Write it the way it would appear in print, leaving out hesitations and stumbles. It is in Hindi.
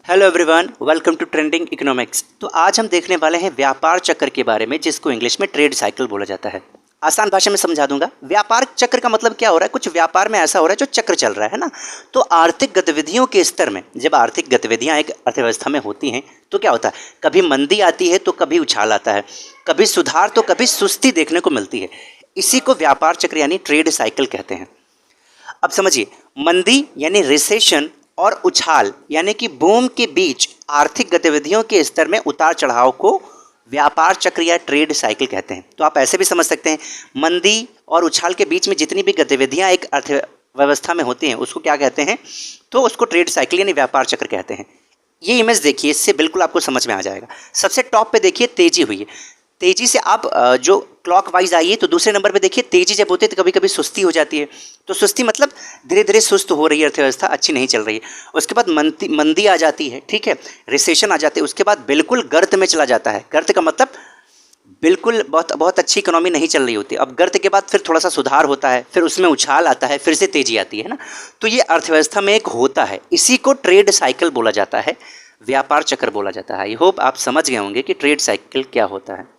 Hello everyone, welcome to trending economics. तो आज हम देखने वाले हैं व्यापार चक्र के बारे में, जिसको इंग्लिश में ट्रेड साइकिल बोला जाता है। आसान भाषा में समझा दूंगा। व्यापार चक्र का मतलब क्या हो रहा है? कुछ व्यापार में ऐसा हो रहा है जो चक्र चल रहा है ना। तो आर्थिक गतिविधियों के स्तर में जब आर्थिक गतिविधियां एक अर्थव्यवस्था में होती हैं तो क्या होता है? कभी मंदी आती है तो कभी उछाल आता है, कभी सुधार तो कभी सुस्ती देखने को मिलती है। इसी को व्यापार चक्र यानी ट्रेड साइकिल कहते हैं। अब समझिए, मंदी यानी रिसेशन और उछाल यानी कि बूम के बीच आर्थिक गतिविधियों के स्तर में उतार चढ़ाव को व्यापार चक्र या ट्रेड साइकिल कहते हैं। तो आप ऐसे भी समझ सकते हैं, मंदी और उछाल के बीच में जितनी भी गतिविधियां एक अर्थव्यवस्था में होती हैं उसको क्या कहते हैं? तो उसको ट्रेड साइकिल यानी व्यापार चक्र कहते हैं। ये इमेज देखिए, इससे बिल्कुल आपको समझ में आ जाएगा। सबसे टॉप पे देखिए तेजी हुई है। तेजी से आप जो क्लॉक वाइज आइए तो दूसरे नंबर पे देखिए, तेजी जब होती है तो कभी कभी सुस्ती हो जाती है। तो सुस्ती मतलब धीरे धीरे सुस्त हो रही है अर्थव्यवस्था, अच्छी नहीं चल रही है। उसके बाद मंदी आ जाती है, ठीक है, रिसेशन आ जाती है। उसके बाद बिल्कुल गर्त में चला जाता है। गर्त का मतलब बिल्कुल बहुत बहुत अच्छी इकोनॉमी नहीं चल रही होती। अब गर्त के बाद फिर थोड़ा सा सुधार होता है, फिर उसमें उछाल आता है, फिर से तेजी आती है ना। तो ये अर्थव्यवस्था में एक होता है, इसी को ट्रेड साइकिल बोला जाता है, व्यापार चक्र बोला जाता है। आई होप आप समझ गए होंगे कि ट्रेड साइकिल क्या होता है।